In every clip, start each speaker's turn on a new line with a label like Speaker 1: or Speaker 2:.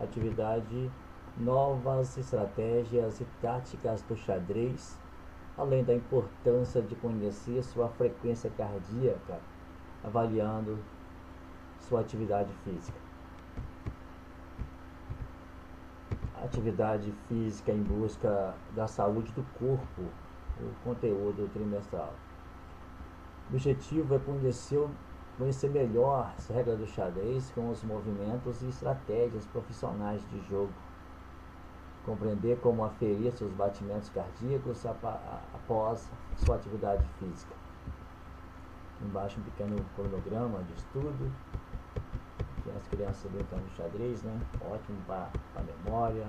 Speaker 1: atividade novas estratégias e táticas do xadrez, além da importância de conhecer sua frequência cardíaca, avaliando sua atividade física. Atividade física em busca da saúde do corpo, o conteúdo trimestral. O objetivo é conhecer melhor as regras do xadrez com os movimentos e estratégias profissionais de jogo, compreender como aferir seus batimentos cardíacos após sua atividade física. Embaixo um pequeno cronograma de estudo, que as crianças brincando de xadrez, né? Ótimo para a memória.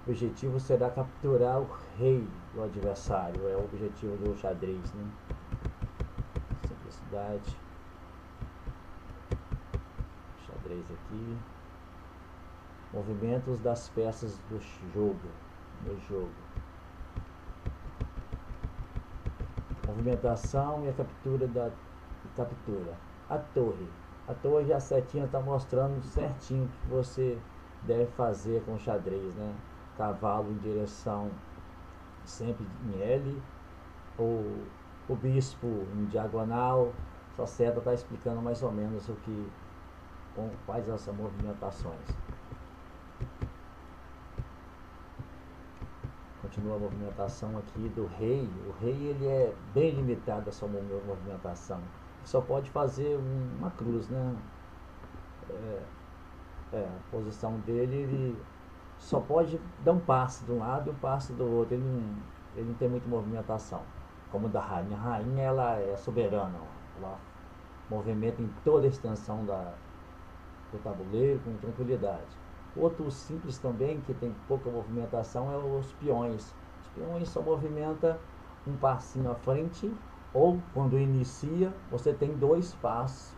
Speaker 1: O objetivo será capturar o rei do adversário, é o objetivo do xadrez, né? Simplicidade. Xadrez aqui. Movimentos das peças do jogo. No jogo. Movimentação e a captura da captura. A torre. A torre, a setinha está mostrando certinho o que você deve fazer com o xadrez, né? Cavalo em direção sempre em L, ou o bispo em diagonal. Sua seta está explicando mais ou menos quais essas movimentações. Continua a movimentação aqui do rei. O rei ele é bem limitado a sua movimentação. Só pode fazer uma cruz, né? A posição dele, ele só pode dar um passe de um lado e um passe do outro. Ele não tem muita movimentação. Como da rainha. A rainha ela é soberana. Ela movimenta em toda a extensão do tabuleiro com tranquilidade. Outro simples também, que tem pouca movimentação, é os peões. Os peões só movimentam um passinho à frente, ou quando inicia, você tem dois passos,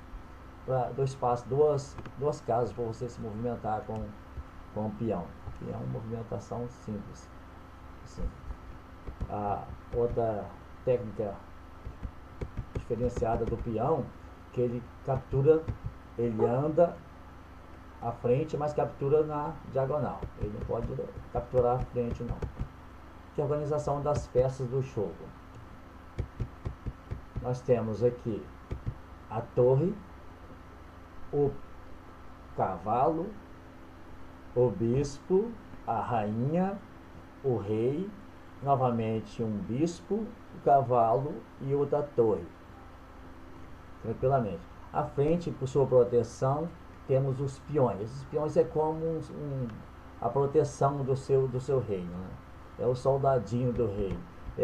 Speaker 1: duas casas para você se movimentar com o peão. Que é uma movimentação simples. Assim. A outra técnica diferenciada do peão, que ele captura, ele anda à frente, mas captura na diagonal. Ele não pode capturar à frente, não. Que é a organização das peças do jogo. Nós temos aqui a torre, o cavalo, o bispo, a rainha, o rei, novamente um bispo, o cavalo e outra torre. Tranquilamente. À frente, por sua proteção, temos os peões. Os peões é como a proteção do seu reino, né? É o soldadinho do rei.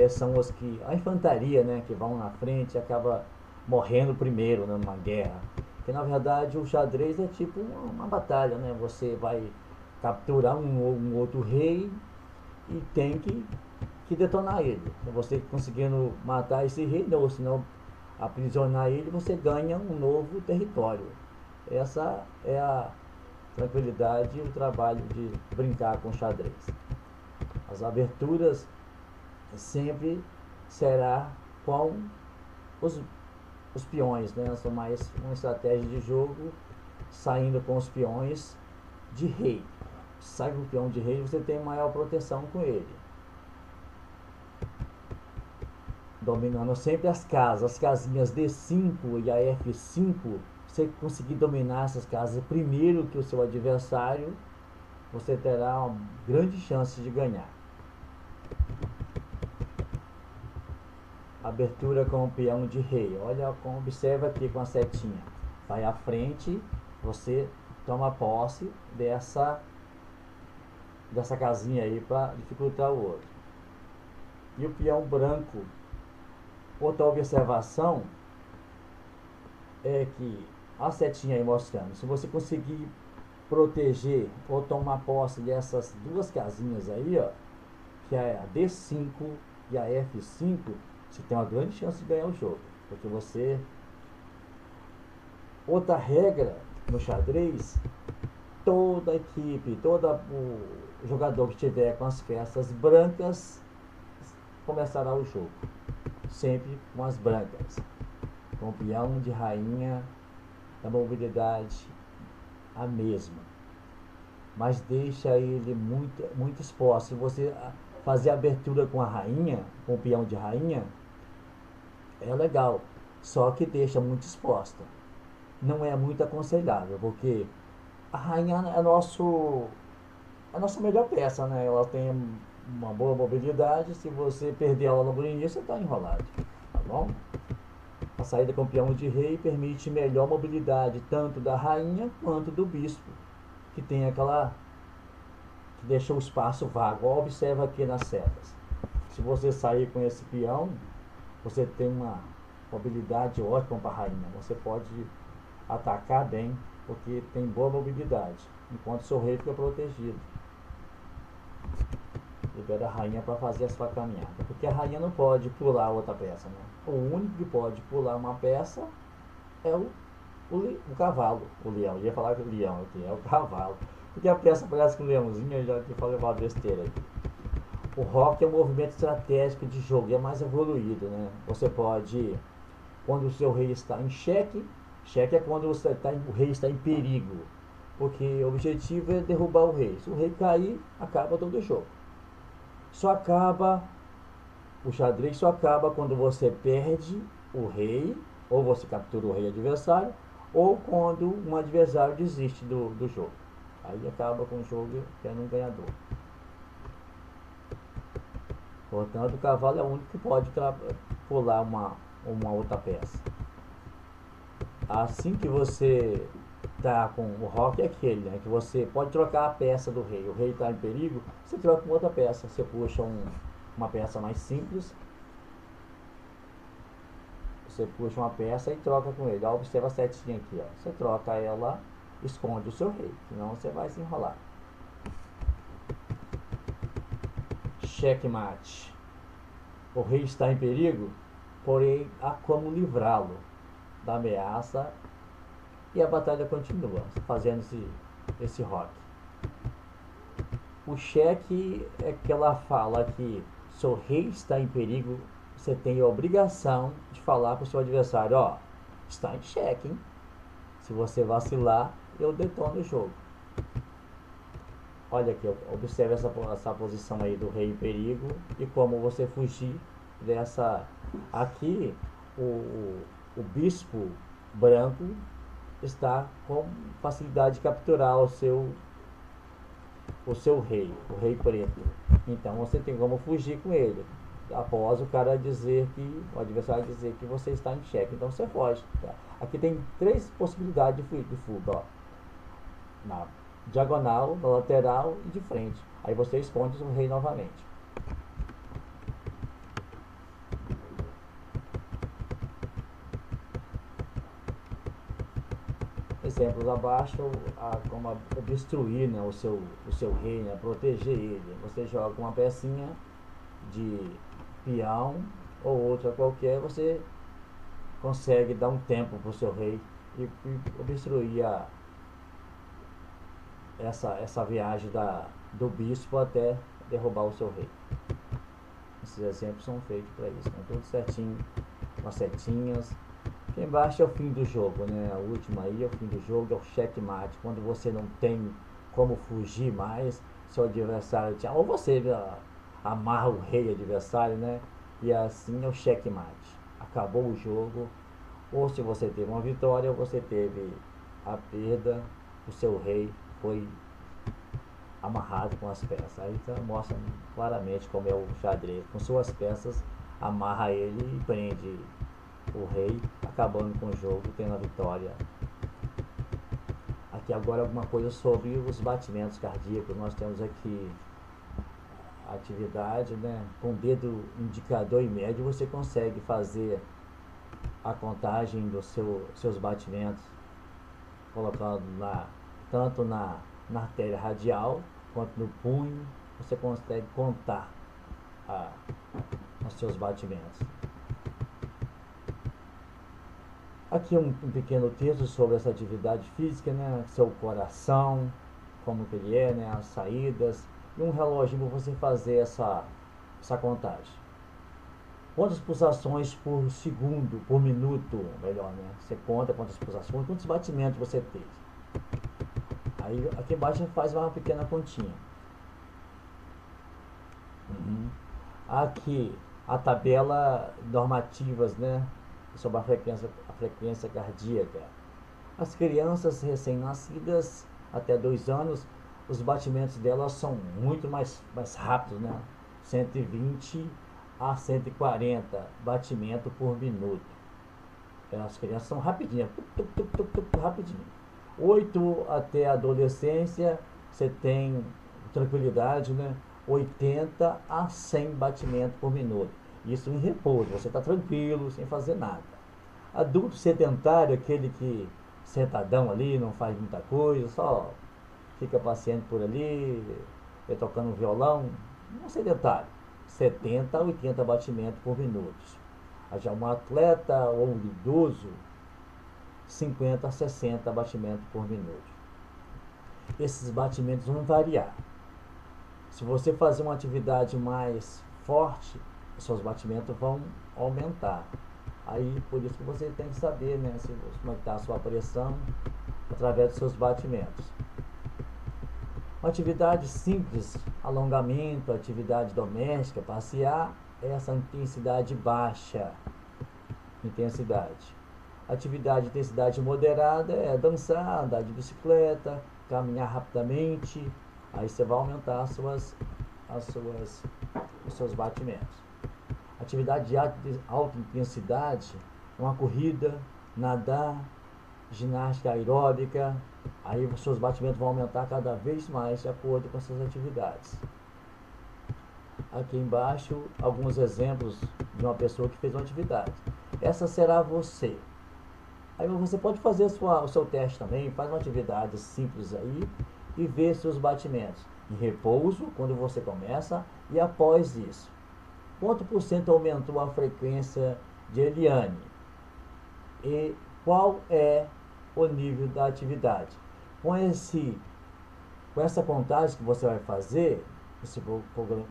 Speaker 1: São os que a infantaria, né, que vão na frente e acaba morrendo primeiro, né, numa guerra. Porque na verdade o xadrez é tipo uma batalha, né? Você vai capturar um outro rei e tem que detonar ele. Você conseguindo matar esse rei, ou senão aprisionar ele, você ganha um novo território. Essa é a tranquilidade e o trabalho de brincar com xadrez. As aberturas sempre será com os peões, né? São mais uma estratégia de jogo, saindo com os peões de rei. Sai com o peão de rei, você tem maior proteção com ele. Dominando sempre as casas, as casinhas D5 e a F5. Você conseguir dominar essas casas primeiro que o seu adversário, você terá uma grande chance de ganhar. Abertura com o peão de rei. Olha, observa aqui com a setinha. Vai à frente, você toma posse dessa casinha aí para dificultar o outro. E o peão branco. Outra observação é que a setinha aí mostrando, se você conseguir proteger ou tomar posse dessas duas casinhas aí, ó, que é a D5 e a F5, você tem uma grande chance de ganhar o jogo, porque você... Outra regra no xadrez, toda equipe, todo o jogador que estiver com as peças brancas começará o jogo, sempre com as brancas, com o peão de rainha a mobilidade a mesma, mas deixa ele muito exposto. Se você fazer a abertura com a rainha, com o peão de rainha, é legal, só que deixa muito exposta. Não é muito aconselhável, porque a rainha é a nossa melhor peça, né? Ela tem uma boa mobilidade. Se você perder ela no início, você está enrolado, tá bom? A saída com peão de rei permite melhor mobilidade tanto da rainha quanto do bispo, que tem aquela que deixa o espaço vago. Observa aqui nas setas. Se você sair com esse peão, você tem uma mobilidade ótima para a rainha. Você pode atacar bem, porque tem boa mobilidade, enquanto seu rei fica protegido. Libera a rainha para fazer a sua caminhada, porque a rainha não pode pular outra peça, né? O único que pode pular uma peça é o cavalo, o leão. Eu ia falar que o leão aqui é o cavalo, porque a peça parece que um leãozinho. Eu já te falei uma besteira aqui. O rock é um movimento estratégico de jogo e é mais evoluído, né? Você pode, quando o seu rei está em xeque, xeque é quando o rei está em perigo, porque o objetivo é derrubar o rei. Se o rei cair, acaba todo o jogo. Só acaba, o xadrez só acaba quando você perde o rei, ou você captura o rei adversário, ou quando um adversário desiste do jogo. Aí acaba com o jogo tendo um ganhador. Portanto, o cavalo é o único que pode pular uma outra peça. Assim que você tá com o rock é aquele, né? Que você pode trocar a peça do rei. O rei está em perigo, você troca com outra peça. Você puxa uma peça mais simples. Você puxa uma peça e troca com ele. Ó, observa a setinha aqui, ó. Você troca ela, esconde o seu rei, senão você vai se enrolar. Checkmate. O rei está em perigo, porém há como livrá-lo da ameaça e a batalha continua, fazendo esse rock. O cheque é que ela fala que seu rei está em perigo, você tem a obrigação de falar para o seu adversário, ó, está em xeque, hein? Se você vacilar, eu detono o jogo. Olha aqui, observe essa posição aí do rei em perigo e como você fugir dessa. Aqui, o bispo branco está com facilidade de capturar o seu rei, o rei preto. Então você tem como fugir com ele. Após o cara dizer o adversário dizer que você está em xeque. Então você foge. Tá? Aqui tem três possibilidades de fuga. Ó. Na diagonal, na lateral e de frente. Aí você esconde o rei novamente. Exemplos abaixo, como destruir, né, o seu rei, né, proteger ele. Você joga uma pecinha de peão ou outra qualquer, você consegue dar um tempo para o seu rei e obstruir essa viagem do bispo até derrubar o seu rei. Esses exemplos são feitos para isso, né? Tudo certinho, com as setinhas. Aqui embaixo é o fim do jogo, né? A última aí é o fim do jogo, é o checkmate, quando você não tem como fugir mais, seu adversário te... ou você amarra o rei adversário, né? E assim é o checkmate. Acabou o jogo, ou se você teve uma vitória, ou você teve a perda, o seu rei foi amarrado com as peças. Aí então, mostra claramente como é o xadrez. Com suas peças, amarra ele e prende o rei, acabando com o jogo, tendo a vitória. Aqui agora alguma coisa sobre os batimentos cardíacos. Nós temos aqui a atividade, né? Com o dedo indicador e médio você consegue fazer a contagem dos seus batimentos, colocando lá tanto na artéria radial quanto no punho. Você consegue contar os seus batimentos. Aqui um pequeno texto sobre essa atividade física, né? Seu coração, como que ele é, né? As saídas, e um relógio para você fazer essa contagem. Quantas pulsações por segundo, por minuto, melhor, né? Você conta quantas pulsações, quantos batimentos você teve. Aí aqui embaixo a gente faz uma pequena continha. Aqui a tabela normativas, né? Sobre a frequência cardíaca. As crianças recém-nascidas até 2 anos, os batimentos delas são muito mais rápidos, né? 120 a 140 batimentos por minuto. As crianças são rapidinhas, rapidinho. 8 até a adolescência, você tem tranquilidade, né? 80 a 100 batimentos por minuto. Isso em repouso, você está tranquilo, sem fazer nada. Adulto sedentário, aquele que sentadão ali, não faz muita coisa, só fica passeando por ali, tocando violão, um sedentário. 70 a 80 batimentos por minuto. Já um atleta ou um idoso, 50 a 60 batimentos por minuto. Esses batimentos vão variar. Se você fazer uma atividade mais forte, os seus batimentos vão aumentar. Aí, por isso que você tem que saber, né, como é que está a sua pressão através dos seus batimentos. Uma atividade simples, alongamento, atividade doméstica, passear, essa intensidade baixa. Atividade de intensidade moderada é dançar, andar de bicicleta, caminhar rapidamente. Aí você vai aumentar os seus batimentos. Atividade de alta intensidade, uma corrida, nadar, ginástica aeróbica. Aí os seus batimentos vão aumentar cada vez mais de acordo com essas atividades. Aqui embaixo, alguns exemplos de uma pessoa que fez uma atividade. Essa será você. Aí você pode fazer o seu teste também, faz uma atividade simples aí e vê seus batimentos. Em repouso, quando você começa, e após isso. Quanto por cento aumentou a frequência de Eliane? E qual é o nível da atividade? Com essa contagem que você vai fazer, esse problema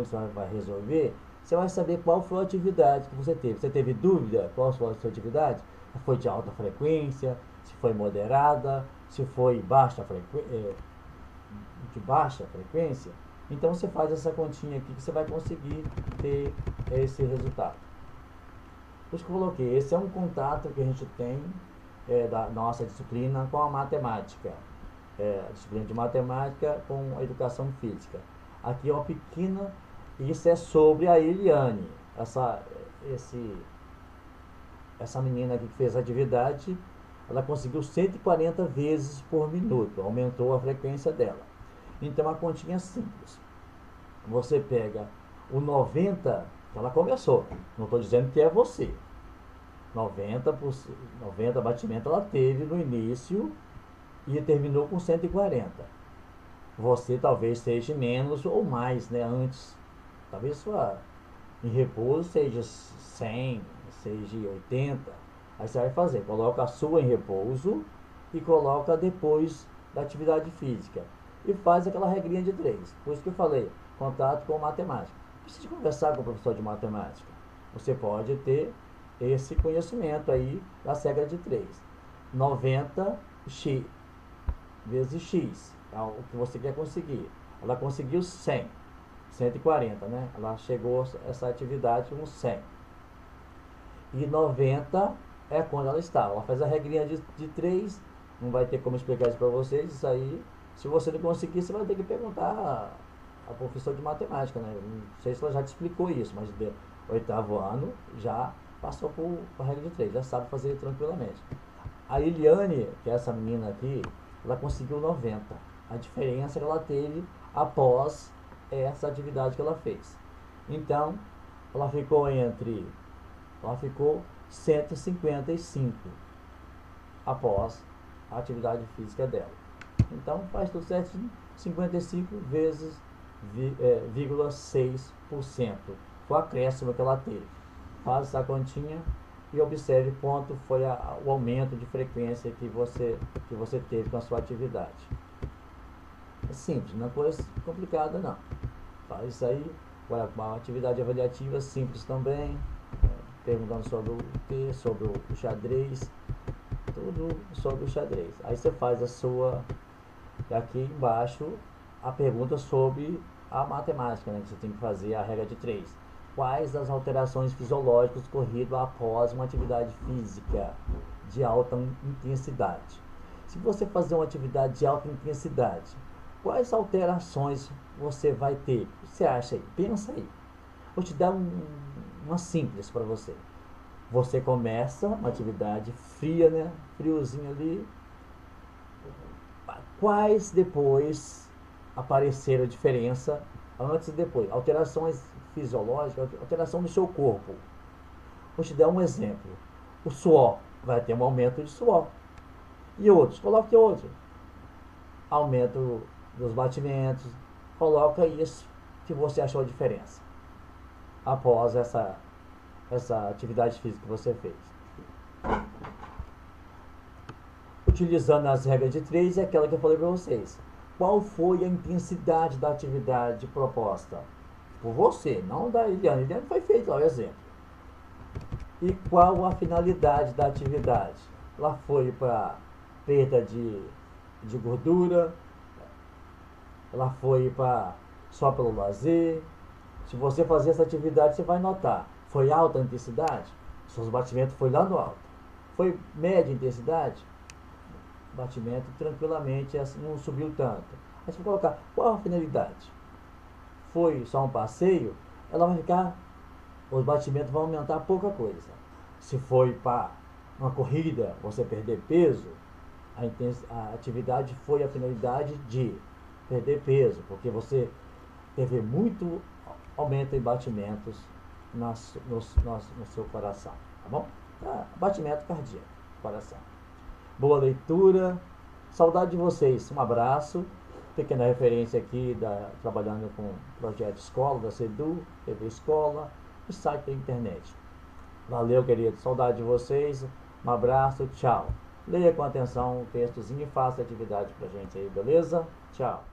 Speaker 1: que você vai resolver, você vai saber qual foi a atividade que você teve. Você teve dúvida qual foi a sua atividade? Foi de alta frequência, se foi moderada, se foi de baixa frequência. Então você faz essa continha aqui que você vai conseguir ter esse resultado. Por isso que eu coloquei, esse é um contato que a gente tem da nossa disciplina com a matemática. A disciplina de matemática com a educação física. Aqui é uma pequena, isso é sobre a Eliane, essa menina aqui que fez a atividade, ela conseguiu 140 vezes por minuto, aumentou a frequência dela. Então a continha é simples. Você pega o 90, que ela começou, não estou dizendo que é você. 90 batimentos ela teve no início e terminou com 140. Você talvez seja menos ou mais, né, antes. Talvez sua em repouso seja 100, seja 80. Aí você vai fazer, coloca a sua em repouso e coloca depois da atividade física. E faz aquela regrinha de 3. Por isso que eu falei, contato com matemática. Precisa conversar com o professor de matemática. Você pode ter esse conhecimento aí da regra de 3. 90x vezes x, é o que você quer conseguir. Ela conseguiu 100, 140, né? Ela chegou a essa atividade com 100. E 90 é quando ela estava. Ela faz a regrinha de 3, não vai ter como explicar isso para vocês. Isso aí, se você não conseguir, você vai ter que perguntar a professora de matemática, né? Não sei se ela já te explicou isso, mas de 8º ano já passou por a regra de 3, já sabe fazer tranquilamente. A Eliane, que é essa menina aqui, ela conseguiu 90. A diferença que ela teve após essa atividade que ela fez. Então, ela ficou 155 após a atividade física dela. Então, faz tudo certinho, 55 vezes 0,6%. Foi o acréscimo que ela teve. Faz essa continha e observe quanto foi o aumento de frequência que você teve com a sua atividade. É simples, não é coisa complicada não. Faz isso aí Uma atividade avaliativa simples também, perguntando sobre o texto, sobre o xadrez, tudo sobre o xadrez. Aí você faz a sua, aqui embaixo, a pergunta sobre a matemática, né, que você tem que fazer a regra de 3. Quais as alterações fisiológicas ocorridas após uma atividade física de alta intensidade? Se você fazer uma atividade de alta intensidade, quais alterações você vai ter? O que você acha aí? Pensa aí. Vou te dar uma simples para você. Você começa uma atividade fria, né? Friozinho ali. Quais depois apareceram a diferença antes e depois? Alterações fisiológicas, alteração do seu corpo. Vou te dar um exemplo. O suor, vai ter um aumento de suor. E outros, coloque outro. Aumento dos batimentos. Coloca isso que você achou a diferença após essa atividade física que você fez. Utilizando as regras de 3, é aquela que eu falei para vocês. Qual foi a intensidade da atividade proposta? Por você, não da Eliane. Eliane foi feito lá o exemplo. E qual a finalidade da atividade? Ela foi para perda de gordura, ela foi para só pelo lazer. Se você fazer essa atividade, você vai notar. Foi alta a intensidade? Seus batimentos foi lá no alto. Foi média intensidade? Batimento tranquilamente, assim, não subiu tanto. Aí você vai colocar, qual a finalidade? Foi só um passeio? Ela vai ficar, os batimentos vão aumentar pouca coisa. Se foi para uma corrida, você perder peso, a atividade foi a finalidade de perder peso, porque você teve muito aumento em batimentos no seu coração, tá bom? Batimento cardíaco, coração. Boa leitura, saudade de vocês, um abraço. Pequena referência aqui, trabalhando com o projeto Escola, da CEDU, TV Escola e site da internet. Valeu, querido, saudade de vocês, um abraço, tchau. Leia com atenção o textozinho e faça a atividade pra gente aí, beleza? Tchau.